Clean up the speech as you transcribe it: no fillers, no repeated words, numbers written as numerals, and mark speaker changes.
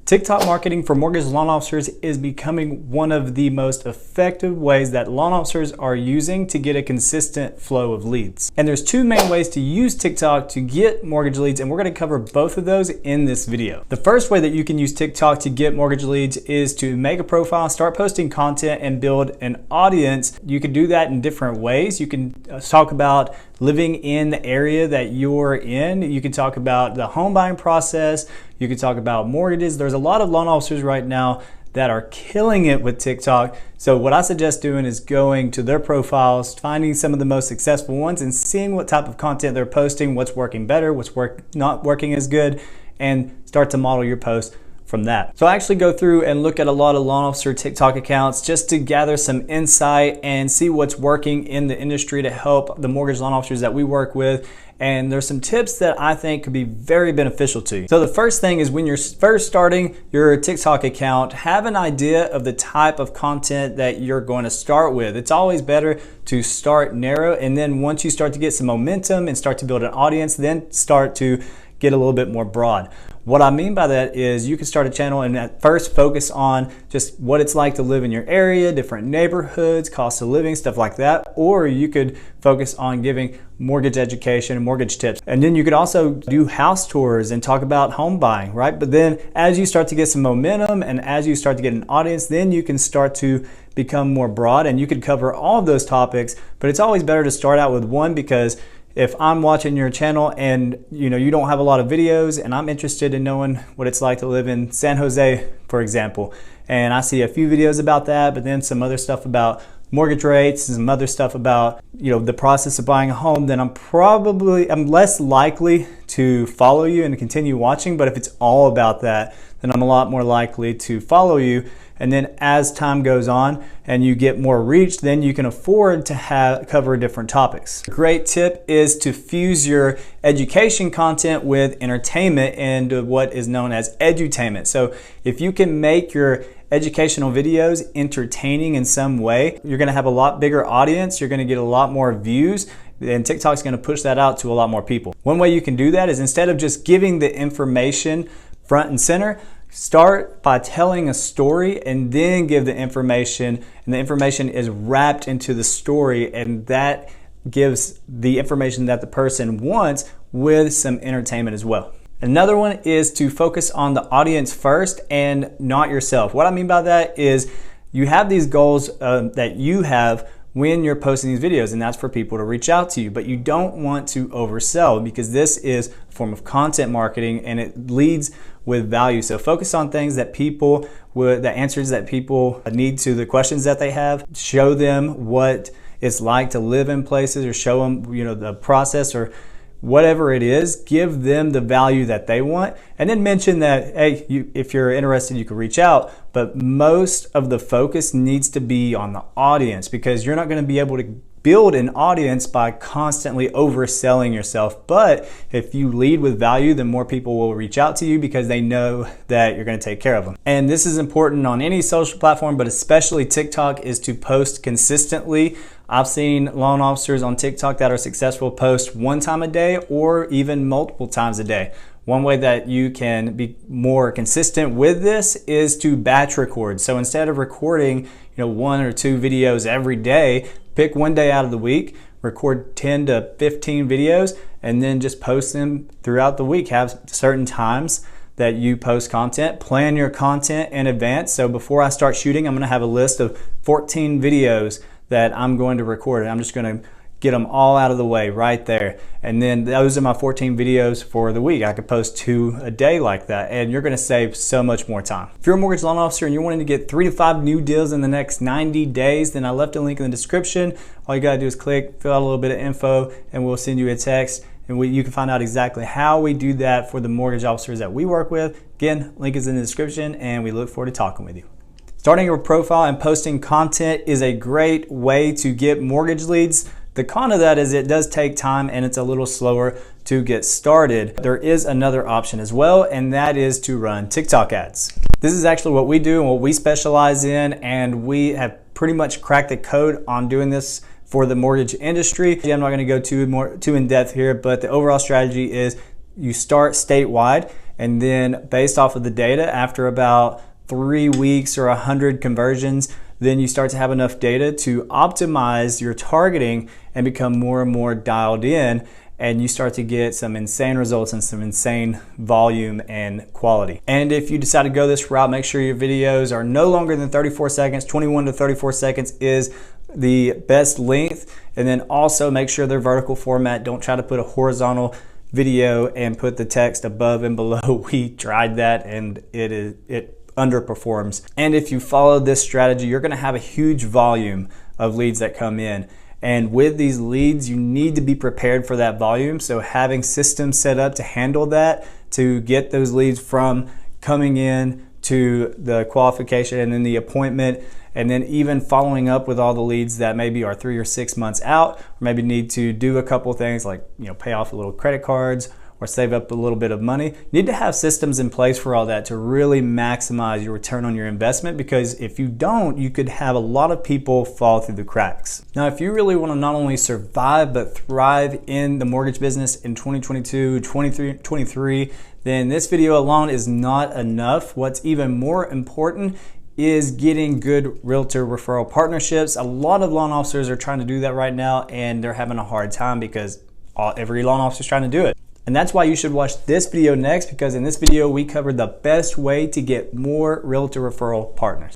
Speaker 1: TikTok marketing for mortgage loan officers is becoming one of the most effective ways that loan officers are using to get a consistent flow of leads. And there's two main ways to use TikTok to get mortgage leads, and we're going to cover both of those in this video. The first way that you can use TikTok to get mortgage leads is to make a profile, start posting content, and build an audience. You can do that in different ways. You can talk about living in the area that you're in. You can talk about the home buying process. You can talk about mortgages. There's a lot of loan officers right now that are killing it with TikTok. So what I suggest doing is going to their profiles, finding some of the most successful ones and seeing what type of content they're posting, what's working better, what's not working as good, and start to model your post from that. So I actually go through and look at a lot of loan officer TikTok accounts just to gather some insight and see what's working in the industry to help the mortgage loan officers that we work with. And there's some tips that I think could be very beneficial to you. So the first thing is, when you're first starting your TikTok account, have an idea of the type of content that you're going to start with. It's always better to start narrow, and then once you start to get some momentum and start to build an audience, then start to get a little bit more broad. What I mean by that is you can start a channel and at first focus on just what it's like to live in your area, different neighborhoods, cost of living, stuff like that. Or you could focus on giving mortgage education and mortgage tips. And then you could also do house tours and talk about home buying, right? But then as you start to get some momentum and as you start to get an audience, then you can start to become more broad and you could cover all of those topics. But it's always better to start out with one, because if I'm watching your channel and you don't have a lot of videos and I'm interested in knowing what it's like to live in San Jose, for example, and I see a few videos about that, but then some other stuff about mortgage rates and some other stuff about the process of buying a home, then I'm less likely to follow you and continue watching. But if it's all about that, then I'm a lot more likely to follow you. And then as time goes on and you get more reach, then you can afford to cover different topics. A great tip is to fuse your education content with entertainment and what is known as edutainment. So if you can make your educational videos entertaining in some way, you're going to have a lot bigger audience, you're going to get a lot more views, and TikTok's going to push that out to a lot more people. One way you can do that is, instead of just giving the information front and center, start by telling a story and then give the information, and the information is wrapped into the story, and that gives the information that the person wants with some entertainment as well. Another one is to focus on the audience first and not yourself. What I mean by that is, you have these goals that you have when you're posting these videos, and that's for people to reach out to you, but you don't want to oversell, because this is a form of content marketing and it leads with value. So focus on things that the answers that people need to the questions that they have. Show them what it's like to live in places, or show them the process, or whatever it is. Give them the value that they want, and then mention that, hey, if you're interested, you can reach out. But most of the focus needs to be on the audience, because you're not going to be able to build an audience by constantly overselling yourself. But if you lead with value, then more people will reach out to you because they know that you're going to take care of them. And this is important on any social platform, but especially TikTok, is to post consistently. I've seen loan officers on TikTok that are successful post one time a day or even multiple times a day. One way that you can be more consistent with this is to batch record. So instead of recording, one or two videos every day, pick one day out of the week, record 10 to 15 videos, and then just post them throughout the week. Have certain times that you post content. Plan your content in advance. So before I start shooting, I'm going to have a list of 14 videos that I'm going to record, and I'm just going to get them all out of the way right there. And then those are my 14 videos for the week. I could post 2 a day like that, and you're going to save so much more time. If you're a mortgage loan officer and you're wanting to get 3 to 5 new deals in the next 90 days, then I left a link in the description. All you got to do is click, fill out a little bit of info, and we'll send you a text. And you can find out exactly how we do that for the mortgage officers that we work with. Again, link is in the description, and we look forward to talking with you. Starting your profile and posting content is a great way to get mortgage leads. The con of that is it does take time and it's a little slower to get started. There is another option as well, and that is to run TikTok ads. This is actually what we do and what we specialize in, and we have pretty much cracked the code on doing this for the mortgage industry. I'm not going to go too in depth here, but the overall strategy is you start statewide And then based off of the data, after about 3 weeks or 100 conversions, then you start to have enough data to optimize your targeting and become more and more dialed in, and you start to get some insane results and some insane volume and quality. And if you decide to go this route, make sure your videos are no longer than 34 seconds. 21 to 34 seconds is the best length. And then also make sure they're vertical format. Don't try to put a horizontal video and put the text above and below. We tried that and it underperforms. And if you follow this strategy, you're gonna have a huge volume of leads that come in. And with these leads, you need to be prepared for that volume. So having systems set up to handle that, to get those leads from coming in to the qualification and then the appointment, and then even following up with all the leads that maybe are 3 or 6 months out, or maybe need to do a couple things like, pay off a little credit cards or save up a little bit of money. You need to have systems in place for all that to really maximize your return on your investment, because if you don't, you could have a lot of people fall through the cracks. Now, if you really want to not only survive but thrive in the mortgage business in 2022, 23, then this video alone is not enough. What's even more important is getting good realtor referral partnerships. A lot of loan officers are trying to do that right now, and they're having a hard time because every loan officer is trying to do it. And that's why you should watch this video next, because in this video we covered the best way to get more realtor referral partners.